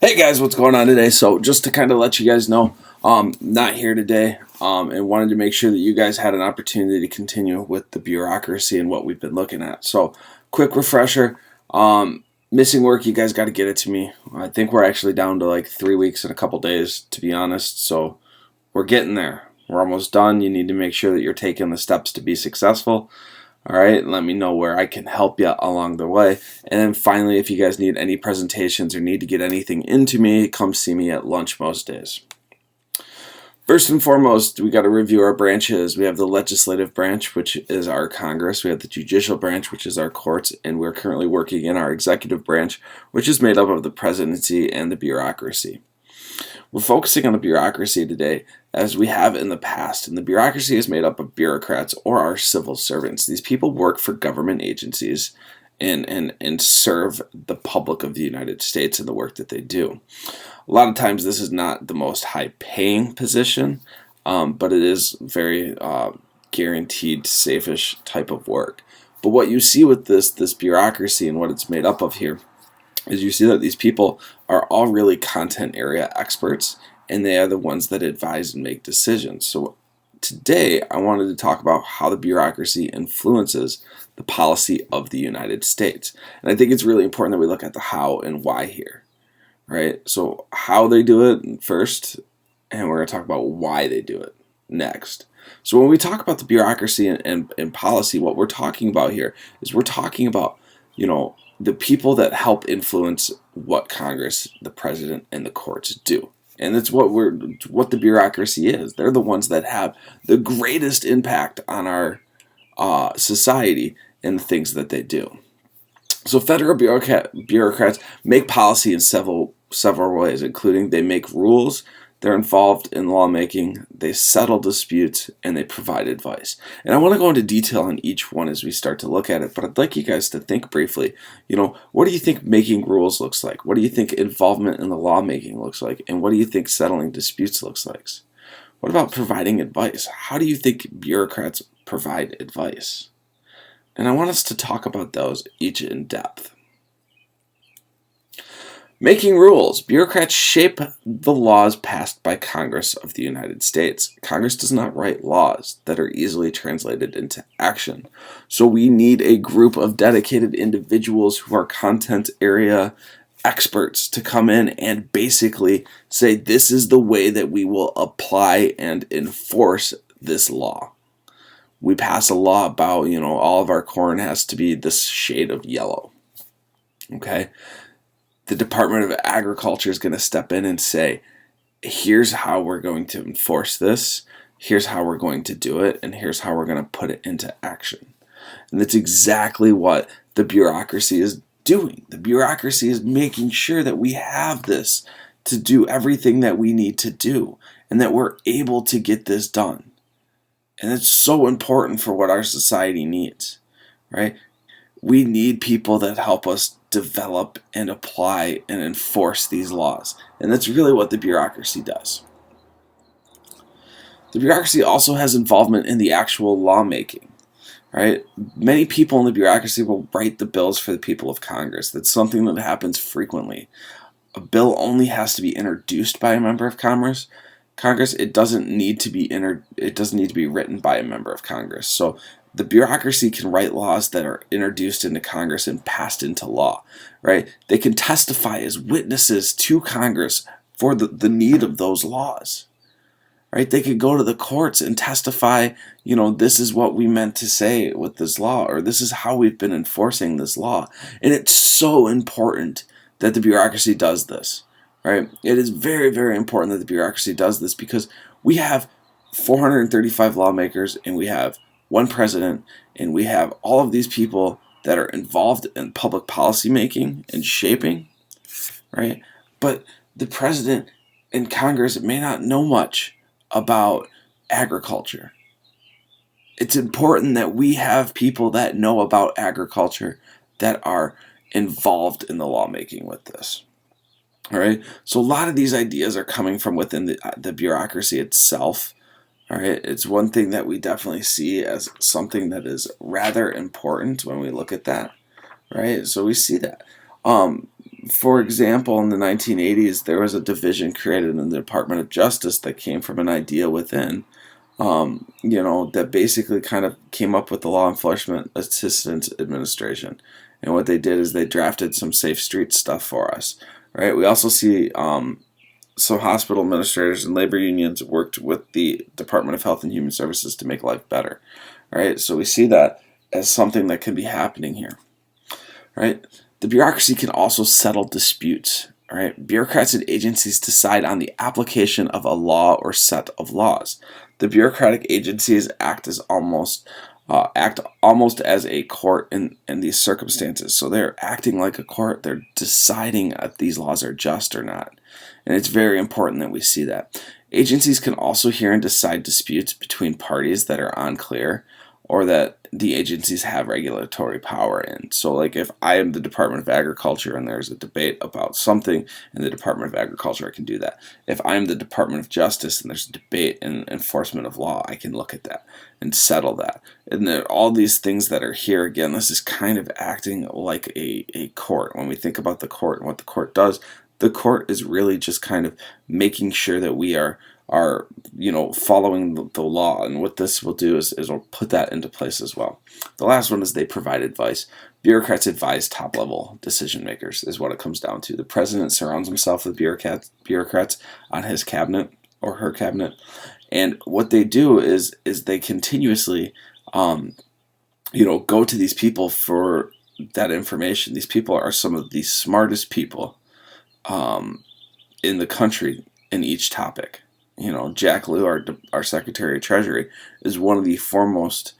Hey guys, what's going on today? So just to kind of let you guys know, not here today, and wanted to make sure that you guys had an opportunity to continue with the bureaucracy and what we've been looking at. So quick refresher, missing work, you guys got to get it to me. I think we're actually down to like 3 weeks and a couple days, to be honest. So we're getting there. We're almost done. You need to make sure that you're taking the steps to be successful. All right, let me know where I can help you along the way. And then finally, if you guys need any presentations or need to get anything into me, come see me at lunch most days. First and foremost, we got to review our branches. We have the legislative branch, which is our Congress. We have the judicial branch, which is our courts. And we're currently working in our executive branch, which is made up of the presidency and the bureaucracy. We're focusing on the bureaucracy today, as we have in the past, and the bureaucracy is made up of bureaucrats or our civil servants. These people work for government agencies and serve the public of the United States in the work that they do. A lot of times this is not the most high-paying position, but it is very guaranteed, safe-ish type of work. But what you see with this bureaucracy and what it's made up of here is you see that these people are all really content area experts, and they are the ones that advise and make decisions. So today I wanted to talk about how the bureaucracy influences the policy of the United States. And I think it's really important that we look at the how and why here, right? So how they do it first, and we're going to talk about why they do it next. So when we talk about the bureaucracy and policy, what we're talking about here is we're talking about, the people that help influence what Congress, the president, and the courts do. And that's what the bureaucracy is. They're the ones that have the greatest impact on our society and the things that they do. So federal bureaucrats make policy in several ways, including they make rules, they're involved in lawmaking, they settle disputes, and they provide advice. And I want to go into detail on each one as we start to look at it, but I'd like you guys to think briefly, what do you think making rules looks like? What do you think involvement in the lawmaking looks like? And what do you think settling disputes looks like? What about providing advice? How do you think bureaucrats provide advice? And I want us to talk about those each in depth. Making rules. Bureaucrats shape the laws passed by Congress of the United States. Congress does not write laws that are easily translated into action. So we need a group of dedicated individuals who are content area experts to come in and basically say this is the way that we will apply and enforce this law. We pass a law about, all of our corn has to be this shade of yellow. Okay? The Department of Agriculture is going to step in and say, here's how we're going to enforce this, here's how we're going to do it, and here's how we're going to put it into action. And that's exactly what the bureaucracy is doing. The bureaucracy is making sure that we have this to do everything that we need to do, and that we're able to get this done. And it's so important for what our society needs, right? We need people that help us develop and apply and enforce these laws. And that's really what the bureaucracy does. The bureaucracy also has involvement in the actual lawmaking, right? Many people in the bureaucracy will write the bills for the people of Congress. That's something that happens frequently. A bill only has to be introduced by a member of Congress. It doesn't need to be written by a member of Congress. So the bureaucracy can write laws that are introduced into Congress and passed into law, right? They can testify as witnesses to Congress for the need of those laws, right? They could go to the courts and testify, this is what we meant to say with this law, or this is how we've been enforcing this law. And it's so important that the bureaucracy does this, right? It is very, very important that the bureaucracy does this because we have 435 lawmakers and we have one president, and we have all of these people that are involved in public policy making and shaping, right? But the president and Congress may not know much about agriculture. It's important that we have people that know about agriculture that are involved in the lawmaking with this. All right? So a lot of these ideas are coming from within the bureaucracy itself. All right, it's one thing that we definitely see as something that is rather important when we look at that, right? So we see that. For example, in the 1980s, there was a division created in the Department of Justice that came from an idea within, that basically kind of came up with the Law Enforcement Assistance Administration. And what they did is they drafted some safe street stuff for us, right? We also see some hospital administrators and labor unions worked with the Department of Health and Human Services to make life better, right? So we see that as something that can be happening here, right? The bureaucracy can also settle disputes, right? Bureaucrats and agencies decide on the application of a law or set of laws. The bureaucratic agencies act almost as a court in these circumstances. So they're acting like a court. They're deciding if these laws are just or not. And it's very important that we see that. Agencies can also hear and decide disputes between parties that are unclear or that the agencies have regulatory power in. So like if I am the Department of Agriculture and there's a debate about something in the Department of Agriculture, I can do that. If I'm the Department of Justice and there's a debate in enforcement of law, I can look at that and settle that. And there are all these things that are here. Again, this is kind of acting like a court. When we think about the court and what the court does, the court is really just kind of making sure that we are following the law. And what this will do is it'll put that into place as well. The last one is they provide advice. Bureaucrats advise top-level decision makers is what it comes down to. The president surrounds himself with bureaucrats on his cabinet or her cabinet. And what they do is they continuously go to these people for that information. These people are some of the smartest people in the country in each topic. Jack Lew, our Secretary of Treasury, is one of the foremost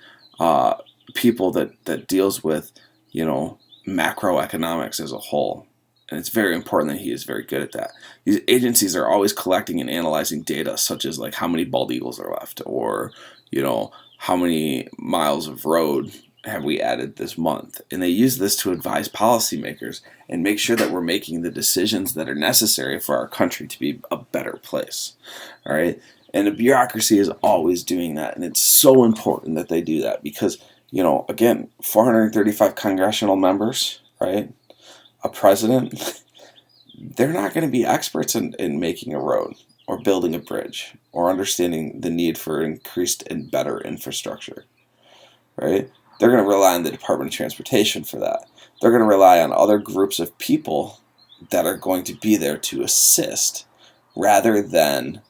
people that deals with, macroeconomics as a whole. And it's very important that he is very good at that. These agencies are always collecting and analyzing data, such as like how many bald eagles are left, or, how many miles of road have we added this month. And they use this to advise policymakers and make sure that we're making the decisions that are necessary for our country to be a better place. All right. And the bureaucracy is always doing that. And it's so important that they do that because, again, 435 congressional members, right? A president, they're not going to be experts in making a road or building a bridge or understanding the need for increased and better infrastructure, right? They're going to rely on the Department of Transportation for that. They're going to rely on other groups of people that are going to be there to assist rather than,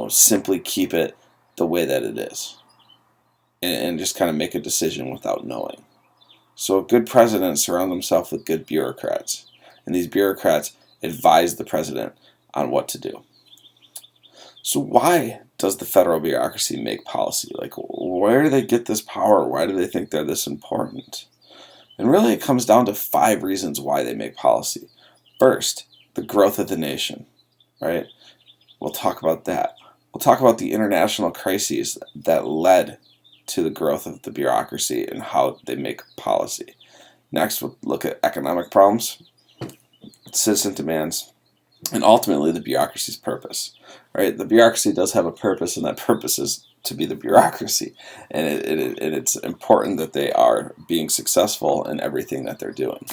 simply keep it the way that it is and just kind of make a decision without knowing. So a good president surrounds himself with good bureaucrats, and these bureaucrats advise the president on what to do. So why does the federal bureaucracy make policy? Like, where do they get this power? Why do they think they're this important? And really, it comes down to 5 reasons why they make policy. First, the growth of the nation, right? We'll talk about that. We'll talk about the international crises that led to the growth of the bureaucracy and how they make policy. Next, we'll look at economic problems, citizen demands, and ultimately the bureaucracy's purpose. Right? The bureaucracy does have a purpose, and that purpose is to be the bureaucracy. And it's important that they are being successful in everything that they're doing.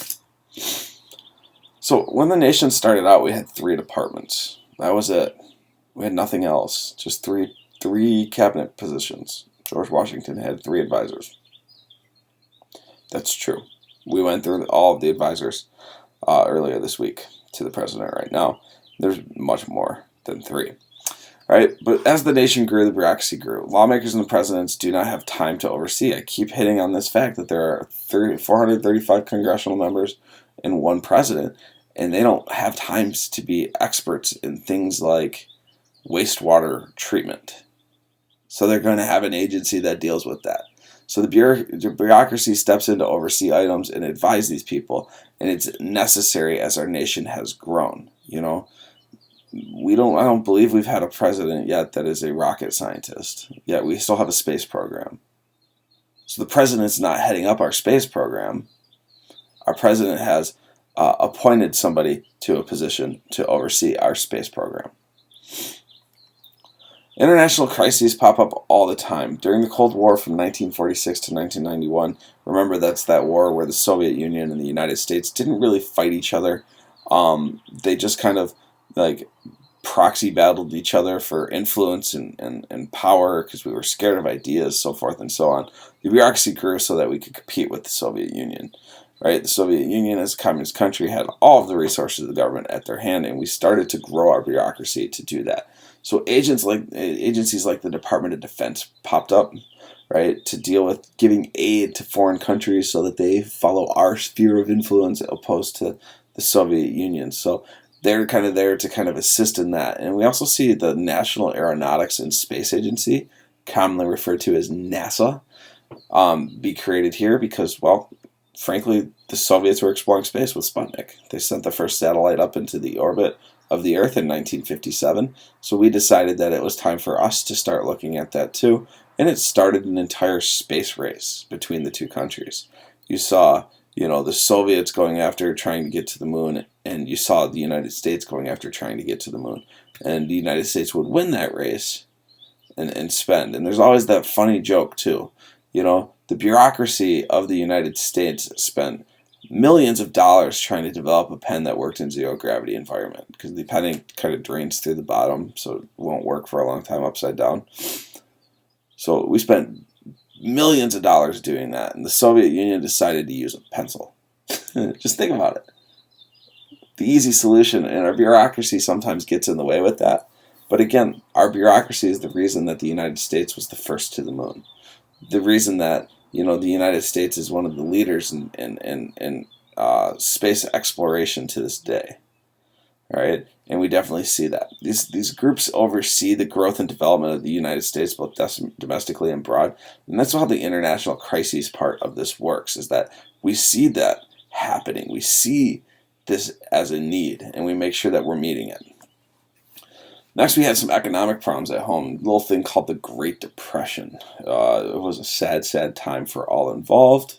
So when the nation started out, we had 3 departments. That was it. We had nothing else. Just three cabinet positions. George Washington had 3 advisors. That's true. We went through all of the advisors earlier this week to the president right now. There's much more than 3. Right? But as the nation grew, the bureaucracy grew. Lawmakers and the presidents do not have time to oversee. I keep hitting on this fact that there are 435 congressional members and 1 president, and they don't have time to be experts in things like wastewater treatment. So they're going to have an agency that deals with that. So the bureaucracy steps in to oversee items and advise these people, and it's necessary as our nation has grown. I don't believe we've had a president yet that is a rocket scientist. Yet we still have a space program. So the president's not heading up our space program. Our president has appointed somebody to a position to oversee our space program. International crises pop up all the time. During the Cold War from 1946 to 1991, remember that's that war where the Soviet Union and the United States didn't really fight each other They just kind of like proxy battled each other for influence and power because we were scared of ideas, so forth and so on. The bureaucracy grew so that we could compete with the Soviet Union. Right, the Soviet Union, as a communist country, had all of the resources of the government at their hand, and we started to grow our bureaucracy to do that. So agencies like the Department of Defense popped up, right, to deal with giving aid to foreign countries so that they follow our sphere of influence opposed to the Soviet Union. So they're kind of there to kind of assist in that. And we also see the National Aeronautics and Space Agency, commonly referred to as NASA, be created here because, well, frankly, the Soviets were exploring space with Sputnik. They sent the first satellite up into the orbit of the Earth in 1957. So we decided that it was time for us to start looking at that too. And it started an entire space race between the two countries. You saw, the Soviets going after trying to get to the moon, and you saw the United States going after trying to get to the moon. And the United States would win that race and spend. And there's always that funny joke too. The bureaucracy of the United States spent millions of dollars trying to develop a pen that worked in zero gravity environment because the pen kind of drains through the bottom, so it won't work for a long time upside down. So we spent millions of dollars doing that, and the Soviet Union decided to use a pencil. Just think about it. The easy solution, and our bureaucracy sometimes gets in the way with that. But again, our bureaucracy is the reason that the United States was the first to the moon. The reason that the United States is one of the leaders in space exploration to this day, right? And we definitely see that these groups oversee the growth and development of the United States, both domestically and abroad. And that's how the international crises part of this works. Is that we see that happening, we see this as a need, and we make sure that we're meeting it. Next, we had some economic problems at home. A little thing called the Great Depression. It was a sad, sad time for all involved.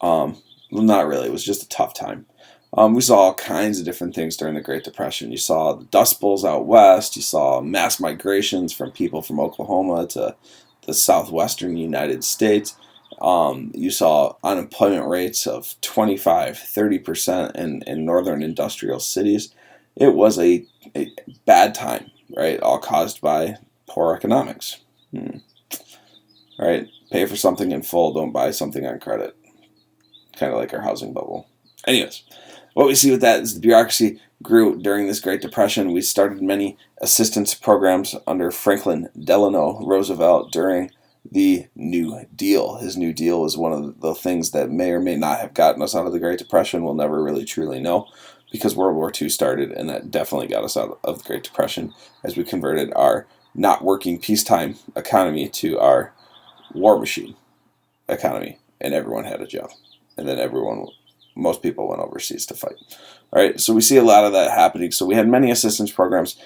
Well, not really. It was just a tough time. We saw all kinds of different things during the Great Depression. You saw the Dust Bowls out west. You saw mass migrations from people from Oklahoma to the southwestern United States. You saw unemployment rates of 25, 30% in northern industrial cities. It was a bad time, right? All caused by poor economics. Right? Pay for something in full, don't buy something on credit. Kind of like our housing bubble. Anyways, what we see with that is the bureaucracy grew during this Great Depression. We started many assistance programs under Franklin Delano Roosevelt during the New Deal. His New Deal was one of the things that may or may not have gotten us out of the Great Depression. We'll never really truly know, because World War II started, and that definitely got us out of the Great Depression as we converted our not working peacetime economy to our war machine economy, and everyone had a job. And then most people went overseas to fight. All right, so we see a lot of that happening. So we had many assistance programs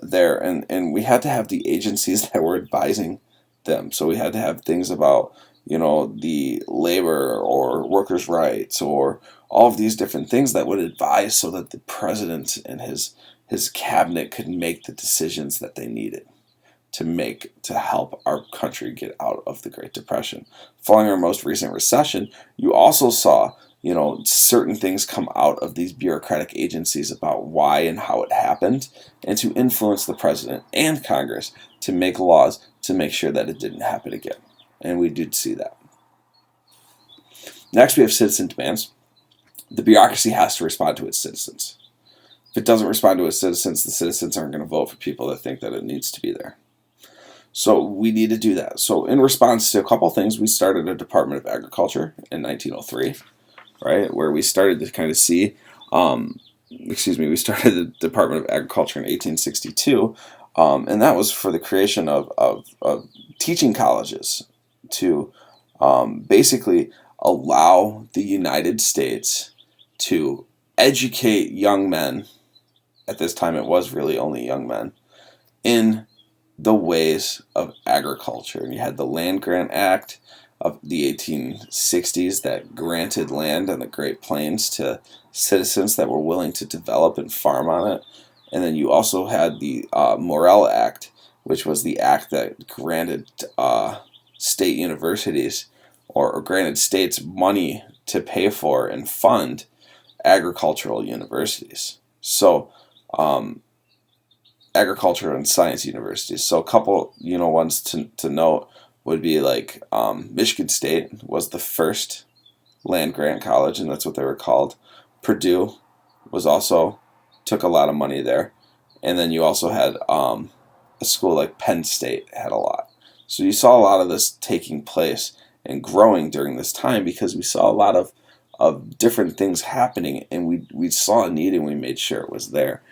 there, and we had to have the agencies that were advising them. So we had to have things about, the labor or workers' rights or all of these different things that would advise so that the president and his cabinet could make the decisions that they needed to help our country get out of the Great Depression. Following our most recent recession, you also saw, certain things come out of these bureaucratic agencies about why and how it happened, and to influence the president and Congress to make laws to make sure that it didn't happen again. And we did see that. Next, we have citizen demands. The bureaucracy has to respond to its citizens. If it doesn't respond to its citizens, the citizens aren't going to vote for people that think that it needs to be there. So we need to do that. So in response to a couple things, we started a Department of Agriculture in 1903, right, where we started to kind of see, we started the Department of Agriculture in 1862, and that was for the creation of teaching colleges to basically allow the United States to educate young men. At this time, it was really only young men in the ways of agriculture. And you had the Land Grant Act of the 1860s that granted land on the Great Plains to citizens that were willing to develop and farm on it. And then you also had the Morrill Act, which was the act that granted state universities or granted states money to pay for and fund agricultural universities. So agriculture and science universities. So a couple, ones to note would be like Michigan State was the first land grant college, and that's what they were called. Purdue was also took a lot of money there, and then you also had a school like Penn State had a lot. So you saw a lot of this taking place and growing during this time because we saw a lot of different things happening, and we saw a need and we made sure it was there.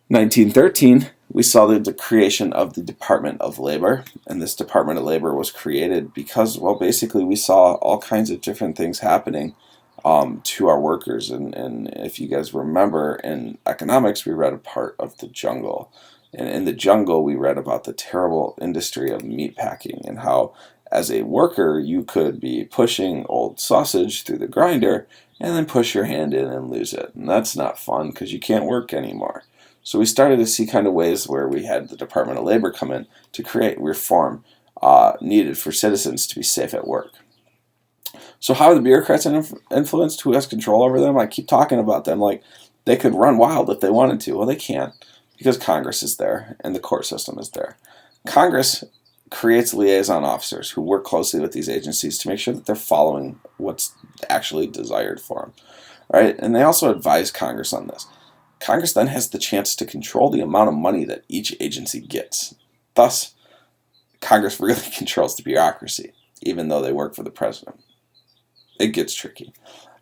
1913, we saw the creation of the Department of Labor, and this Department of Labor was created because, well, basically we saw all kinds of different things happening to our workers. And if you guys remember, in economics, we read a part of the jungle. And in the jungle, we read about the terrible industry of meatpacking and how, as a worker, you could be pushing old sausage through the grinder and then push your hand in and lose it. And that's not fun because you can't work anymore. So we started to see kind of ways where we had the Department of Labor come in to create reform needed for citizens to be safe at work. So how are the bureaucrats influenced? Who has control over them? I keep talking about them like they could run wild if they wanted to. Well, they can't because Congress is there and the court system is there. Congress creates liaison officers who work closely with these agencies to make sure that they're following what's actually desired for them, right? And they also advise Congress on this. Congress then has the chance to control the amount of money that each agency gets. Thus, Congress really controls the bureaucracy, even though they work for the president. It gets tricky.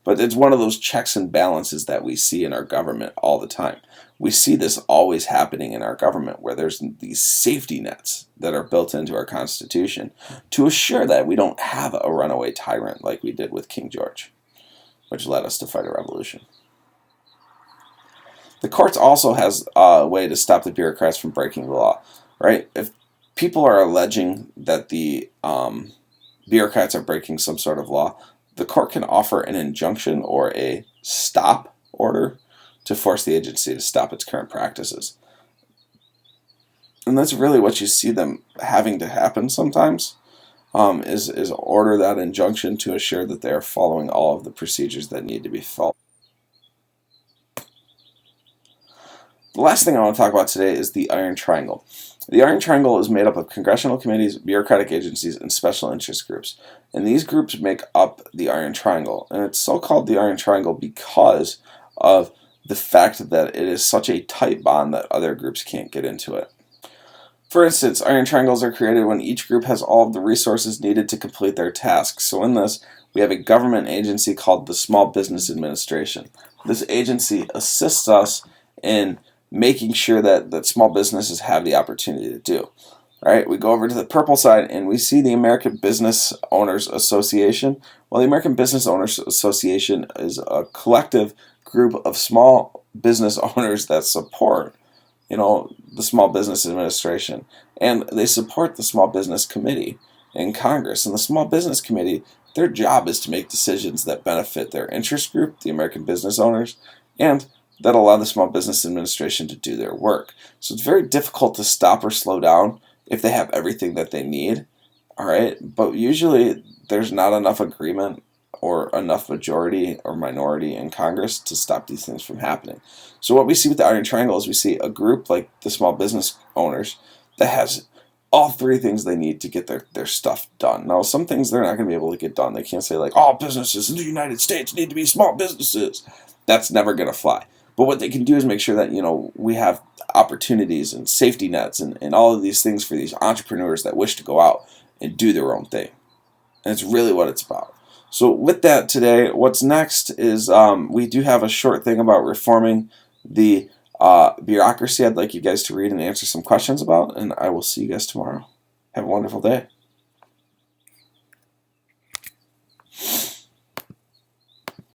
But it's one of those checks and balances that we see in our government all the time. We see this always happening in our government, where there's these safety nets that are built into our Constitution to assure that we don't have a runaway tyrant like we did with King George, which led us to fight a revolution. The courts also has a way to stop the bureaucrats from breaking the law, right? If people are alleging that the bureaucrats are breaking some sort of law, the court can offer an injunction or a stop order to force the agency to stop its current practices. And that's really what you see them having to happen sometimes, is order that injunction to assure that they are following all of the procedures that need to be followed. The last thing I want to talk about today is the Iron Triangle. The Iron Triangle is made up of congressional committees, bureaucratic agencies, and special interest groups. And these groups make up the Iron Triangle. And it's so called the Iron Triangle because of the fact that it is such a tight bond that other groups can't get into it. For instance, Iron Triangles are created when each group has all of the resources needed to complete their tasks. So in this, we have a government agency called the Small Business Administration. This agency assists us in making sure that small businesses have the opportunity to do. All right, we go over to the purple side and we see the American Business Owners Association. Well, the American Business Owners Association is a collective group of small business owners that support, the Small Business Administration. And they support the Small Business Committee in Congress. And the Small Business Committee, their job is to make decisions that benefit their interest group, the American business owners, and that allow the Small Business Administration to do their work. So it's very difficult to stop or slow down if they have everything that they need, all right? But usually there's not enough agreement or enough majority or minority in Congress to stop these things from happening. So what we see with the Iron Triangle is we see a group like the small business owners that has all three things they need to get their stuff done. Now, some things they're not going to be able to get done. They can't say like, all businesses in the United States need to be small businesses. That's never going to fly. But what they can do is make sure that, we have opportunities and safety nets and all of these things for these entrepreneurs that wish to go out and do their own thing. And it's really what it's about. So with that today, what's next is we do have a short thing about reforming the bureaucracy I'd like you guys to read and answer some questions about, and I will see you guys tomorrow. Have a wonderful day.